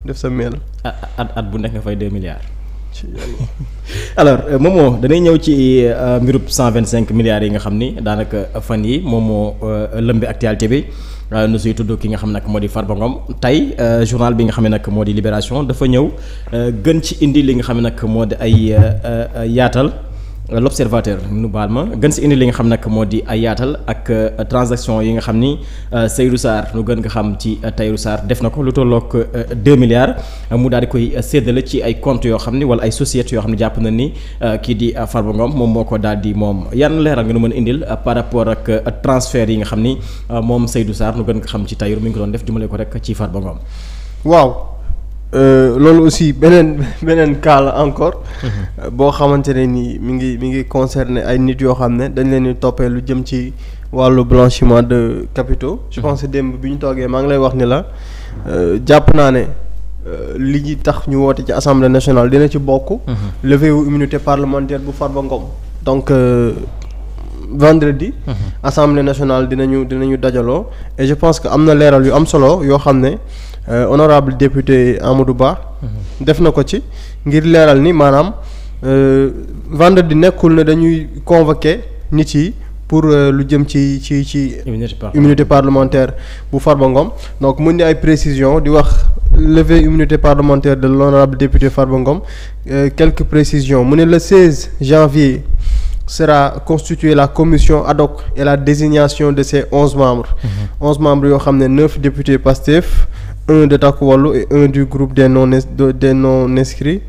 def sa mail. at bu nekk nga fay 2 milliards. alors Momo danay ñëw ci mbirub 125 milliards yi nga xam ni daanaka fan yi moom moo lëmbi actualité bi nu suy tudd ki nga xam nag moo di Farba Ngom tey journal bi nga xam ne nag moo di Libération dafa ñëw gën ci indi li nga xam ne nag moo di ay yaatal. L'Observateur nu baal ma gën si indi li nga xam nag moo di ay yaatal ak transaction yi nga xam ni Seydou Sarr nu gën nga xam ci Tahirou Sarr def na ko lu tolloog 2 milliards mu daal di koy séddale ci ay comptes yoo xam ni wala ay sociétés yoo xam ne jàpp na ni kii di Farba Ngom moom moo ko daal di moom yan leeral nga nu mën indil par rapport ak transfert yi nga xam ni moom Seydou Sarr nu gën nga xam ci Tahirou mi ngi ko doon def jumale ko rek ci Farba Ngom. waaw. loolu aussi beneen cas la encore. boo xamante ne ni mi ngi concerné ay nit yoo xam ne dañ leen di toppee lu jëm ci wàllu blanchiment de capitaux. je pense que démb bi ñu toogee maa ngi lay wax ni la jàpp naa ne li ñuy tax ñu woote ci assemblée nationale dina ci bokk. levée wu immunité parlementaire bu Farba Ngom. donc vendredi. assemblée nationale dinañu dajaloo et je pense que am na leeral yu am solo yoo xam ne. honorable député Amadou Ba. def na ko ci ngir leeral ni maanaam vendredi nekkul ne dañuy convoquer nit yi pour lu jëm ci immunité parlementaire bu Farba Ngom donc mun ni ay précisions di wax levée immunité parlementaire de l'honorable député Farba Ngom quelques précisions mu ne le 16 janvier sera constituée la commission ad hoc et la désignation de ses 11 membres. 11 membres yoo xam ne 9 députés Pastef. 1 de Takku Wallu et 1 du groupe des non inscrits.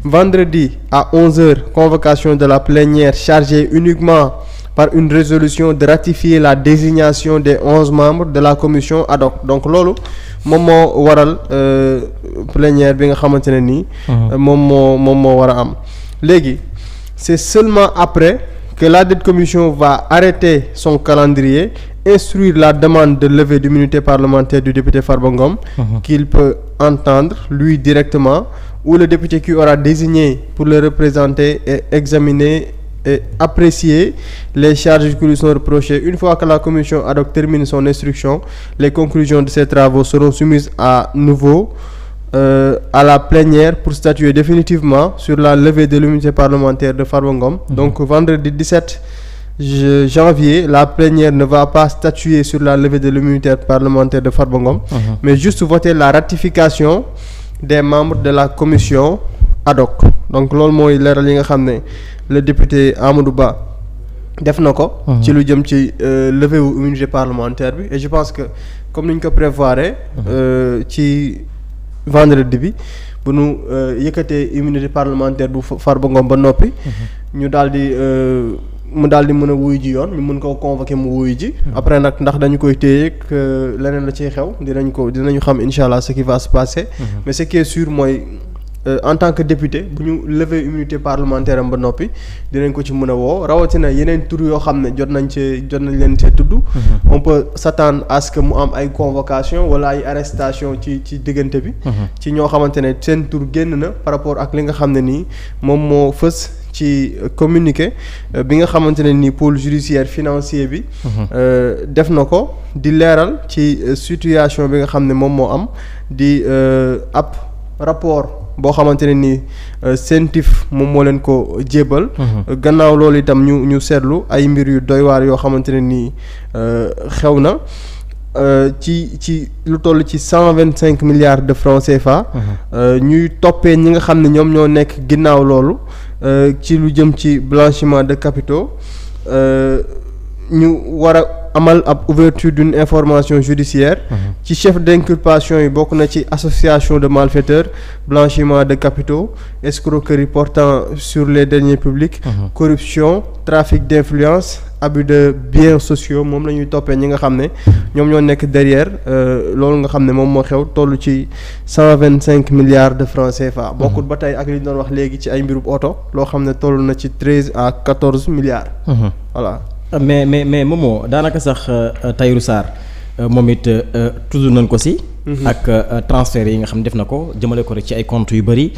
Vendredi à 11h, convocation de la plénière chargée uniquement par une résolution de ratifier la désignation des 11 membres de la commission ad hoc donc loolu moom moo waral plénière bi nga xamante ne nii. moom moo war a am léegi c'est seulement après que la dite commission va arrêter son calendrier. Instruire la demande de levée d'immunité parlementaire du député Farba Ngom qu'il peut entendre lui directement ou le député qui aura désigné pour le représenter et examiner et apprécier les charges qui lui sont reprochées. Une fois que la commission ad hoc termine son instruction, les conclusions de ses travaux seront soumises à nouveau à la plénière pour statuer définitivement sur la levée de l'immunité parlementaire de Farba Ngom. Donc vendredi 17 janvier, la plénière ne va pas statuer sur la levée de l'immunité parlementaire de Farba Ngom, mais juste voter la ratification des membres de la commission ad hoc. Donc loolu mooy leeral yi nga xam ne le député Amadou Ba def na ko. ci lu jëm ci levée wu immunité parlementaire bi et je pense que comme ni ñu ko prévoiré. ci vendredi bi bu nu yëkkatee immunité parlementaire bu Farba Ngom ba noppi. ñu daal di. mu daal di mën a wuyu ji yoon ñu mën koo convoquer mu wuyu ji. après nag ndax dañu koy téye leneen la ciy xew dinañu xam incha allah ce qui va se passer. mais ce qui est sûr mooy en tant que député bu ñu lever immunité parlementaire am ba noppi dinañ ko ci mën a woo rawatina yeneen tur yoo xam ne jot nañ leen cee tudd. on peut s'attendre à ce que mu am ay convocation wala ay arrestation ci diggante bi. ci ñoo xamante ne seen tur génn na par rapport ak li nga xam ne nii moom moo fës. ci communiqué bi nga xamante ne ni pôle judiciaire financier bi. def na ko di leeral ci situation bi nga xam ne moom moo am di ab rapport boo xamante ne ni CENTIF moom moo leen ko jébbal. gannaaw loolu itam ñu seetlu ay mbir yu doy waar yoo xamante ne nii xew na. ci lu toll ci 125 milliards de francs CFA. ñuy toppee ñi nga xam ne ñoom ñoo nekk ginnaaw loolu ci lu jëm ci blanchiment de capitaux ñu war a amal ab ouverture d'une information judiciaire. ci chef d'inculpation yi bokk na ci association de malfaiteurs blanchiment de capitaux escroquerie portant sur les deniers publics. corruption trafic d'influence abus de biens sociaux moom la ñuy toppee ñi nga xam ne ñoom ñoo nekk derrière loolu nga xam ne moom moo xew toll ci 125 milliards de francs CFA. bokkut ba tey ak li ñu doon wax léegi ci ay mbirub oto loo xam ne toll na ci 13 à 14 milliards. voilà. mais Momo daanaka sax Tahirou Sarr moom it tudd nañ ko si. ak transfert yi nga xam ne def na ko jëmale ko rek ci ay comptes yu bëri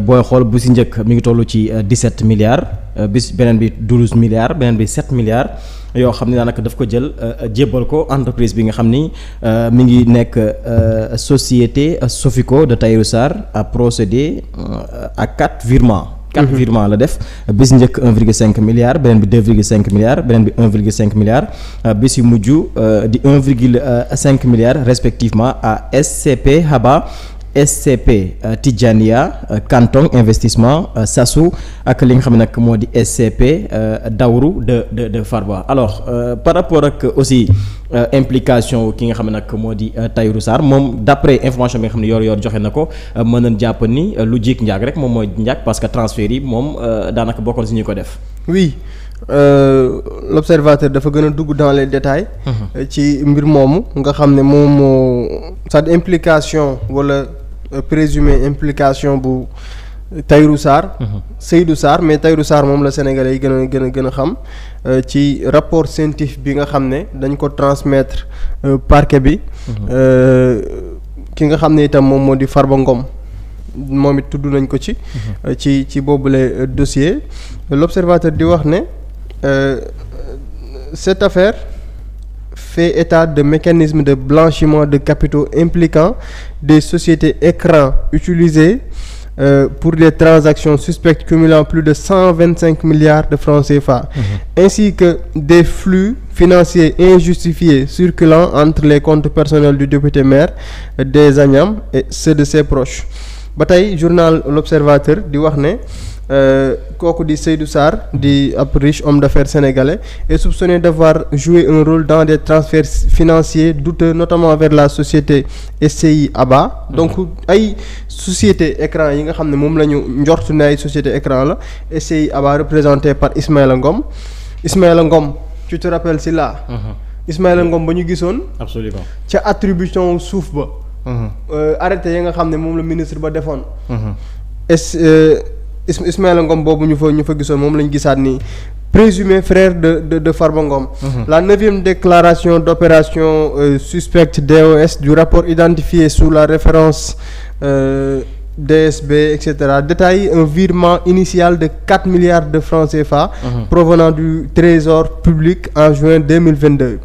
booy xool bu si njëkk mi ngi toll ci 17 milliards bis beneen bi 12 milliards beneen bi 7 milliards yoo xam ne daanaka daf ko jël jébbal ko entreprise bi nga xam ni mi ngi nekk société Sofico de Tahirou Sarr a procédé à 4 virements. 4 virements la def bis njëkk 1,5 milliard beneen bi 2,5 milliards beneen bi 1,5 milliard bis yu mujj di 1,5 milliard respectivement à SCP Haba SCP Tidjania Canton Investissement Sassou ak li nga xam ne nag moo di SCP Dawru de Farba alors par rapport ak aussi implication ki nga xam ne nag moo di Tahirou Sarr moom d'après information bi nga xam ne yor joxe na ko mën nañ jàpp ni lu jik njaag rek moom mooy njaag parce que transfert yi moom daanaka bokkoon si ñu ko def. oui l'observateur dafa gën a dugg dans les détails. ci mbir moomu nga xam ne moom moo sa implication wala. Présumé implication bu Tahirou Sarr Seydou Sarr mais Tahirou Sarr moom la Sénégalais yi gën a xam ci rapport scientifique bi nga xam ne dañ ko transmettre parquet bi ki nga xam ne itam moom moo di Farba Ngom moom it tudd nañ ko ci boobule dossier l'observateur di wax ne cette affaire fait état de mécanismes de blanchiment de capitaux impliquant des sociétés écrans utilisées pour des transactions suspectes cumulant plus de 125 milliards de francs CFA, ainsi que des flux financiers injustifiés circulant entre les comptes personnels du député maire des Agnam et ceux de ses proches. Ba tey journal L'Observateur di wax ne kooku di Seydou Sarr di ab riche homme d'affaires sénégalais est soupçonné d'avoir joué un rôle dans des transferts financiers douteux notamment vers la société SCI ABA. Donc ay société écran yi nga xam ne moom la ñu njort ne ay société écran la SCI ABA représenté par Ismaïla Ngom tu te rappelles si là Ismaïla Ngom ba ñu gisoon absolument ca attribution suuf ba arrêté yi nga xam ne moom la ministre ba defoon Ismaïla Ngom boobu ñu fa gisoon moom lañ gisaat ni présumé frère de Farba Ngom. La 9e déclaration d'opération suspecte DOS du rapport identifié sous la référence DSB etc. détaille un virement initial de 4 milliards de francs CFA provenant du trésor public en juin 2022.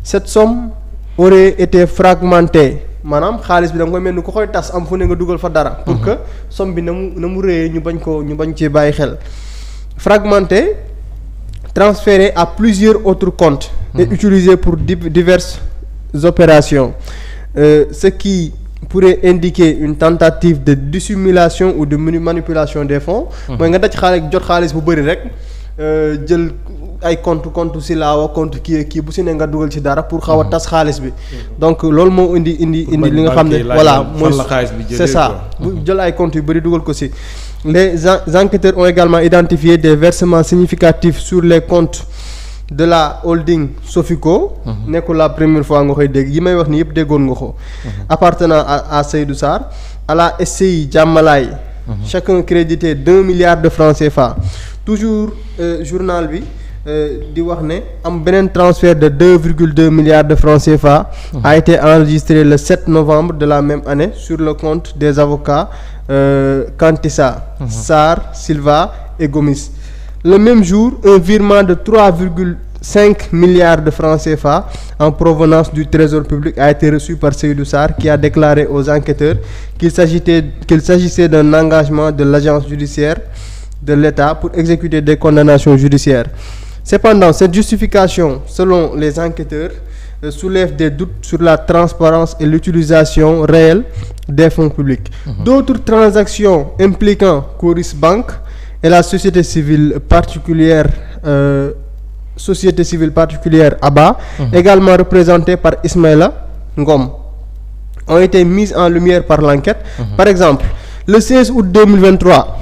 Cette somme aurait été fragmentée. Maanaam xaalis bi da nga koy mel ni ku koy tas am fu ne nga dugal fa dara. pour que somme bi na mu rëyee ñu bañ ci bàyyi xel. Fragmenté, transféré à plusieurs autres comptes. Et utilisé pour diverses opérations. Ce qui pourrait indiquer une tentative de dissimulation ou de manipulation des fonds. mooy nga daj jot xaalis bu bëri rek jël. ay compte si laawa compte kii bu si ne nga dugal ci dara pour xaw a tas xaalis bi donc loolu moo indi li nga xam ne voilà mooy c'est ça bu jël ay compte yu bëri dugal ko si les enquêteurs ont également identifié des versements significatifs sur les comptes de la holding Sofico nekkul la première fois nga koy dégg yi may wax ni yëpp déggoon nga ko appartenant à Seydou Sarr à la SCI Diamalaye chacun crédité d'1 milliard de francs CFA toujours journal bi di wax ne am beneen transfert de 2,2 milliards de francs CFA a été enregistré le 7 novembre de la même année sur le compte des avocats Kantissa Sarr Silva et Gomis. Le même jour, un virement de 3,5 milliards de francs CFA en provenance du Trésor public a été reçu par Seydou Sarr qui a déclaré aux enquêteurs qu'il s'agissait d'un engagement de l'agence judiciaire de l'État pour exécuter des condamnations judiciaires. Cependant, cette justification, selon les enquêteurs, soulève des doutes sur la transparence et l'utilisation réelle des fonds publics. D'autres transactions impliquant Coris Bank et la société civile particulière ABA, également représentée par Ismaïla Ngom, ont été mises en lumière par l'enquête. Par exemple, le 16 août 2023,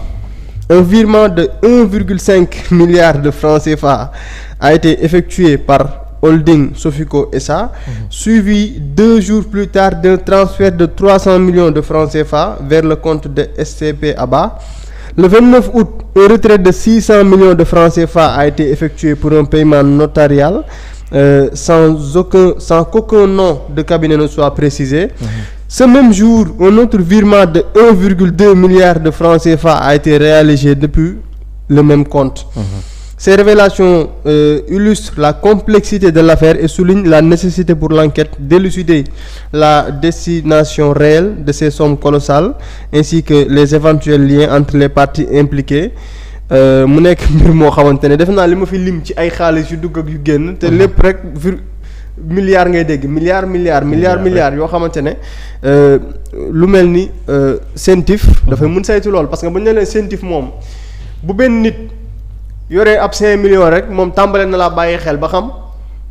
un virement de 1,5 milliard de francs CFA a été effectué par Holding Sofico SA, suivi 2 jours plus tard d'un transfert de 300 millions de francs CFA vers le compte de SCP ABA. Le 29 août, un retrait de 600 millions de francs CFA a été effectué pour un paiement notarial sans qu'aucun nom de cabinet ne soit précisé. Ce même jour, un autre virement de 1,2 milliard de francs CFA a été réalisé depuis le même compte. Ces révélations illustrent la complexité de l'affaire et soulignent la nécessité pour l'enquête d'élucider la destination réelle de ces sommes colossales ainsi que les éventuels liens entre les parties impliquées. Mu nekk mbir moo xamante ne def naa li ma fi lim ci ay xaalis yu dugg ak yu génn te lépp rek milliards ngay dégg milliards yoo xamante ne lu mel ni CENTIF dafay mun saytu lool parce que bu ñu nee CENTIF moom bu benn nit yoree ab 5 millions rek moom tàmbale na laa bàyyi xel ba xam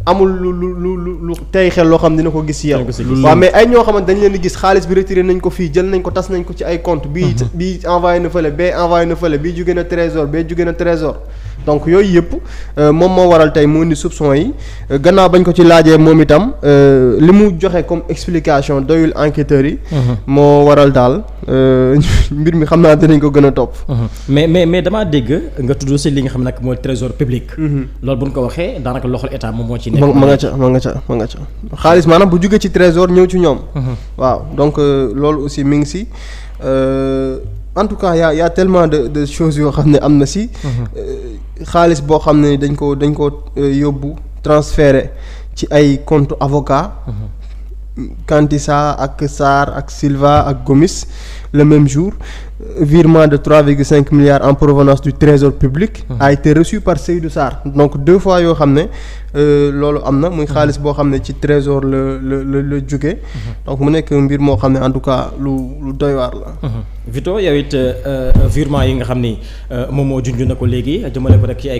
amul lu tey xel loo xam dina ko gis ci yow. waaw mais ay ñoo xamante dañ leen di gis xaalis bi retiré nañ ko fii jël nañ ko tas nañ ko ci ay compte bii envoyé na fële bee envoyé na fële bii jugee na trésor bee jugee na trésor donc yooyu yëpp moom moo waral tey mu indi soupçon yi gannaaw bañ ko ci laajee moom itam li mu joxe comme explication doyul enquêteurs yi. moo waral daal mbir mi xam naa dinañ ko gën a topp. mais damaa dégg nga tudd si li nga xam nag mooy trésor public. loolu bu ñu ko waxee daanaka loxol état moom moo ci nekk. ma nga ca xaalis maanaam bu jugee ci trésor ñëw ci ñoom. waaw donc loolu aussi mi ngi si. En tout cas y a tellement de choses yoo xam ne am na si. xaalis boo xam ne dañ ko yóbbu transféré ci ay compte avocat. Kantisa ak Sarr ak Silva ak Gomis le même jour virement de 3,5 milliards en provenance du trésor public a été reçu par Seydou Sarr donc 2 fois yoo xam ne loolu am na muy xaalis boo xam ne ci trésor la jóge donc mu nekk mbir moo xam ne en tout cas lu doy waar la. Vito yow it virement yi nga xam ni moom moo junj na ko léegi jëmale ko rek ci ay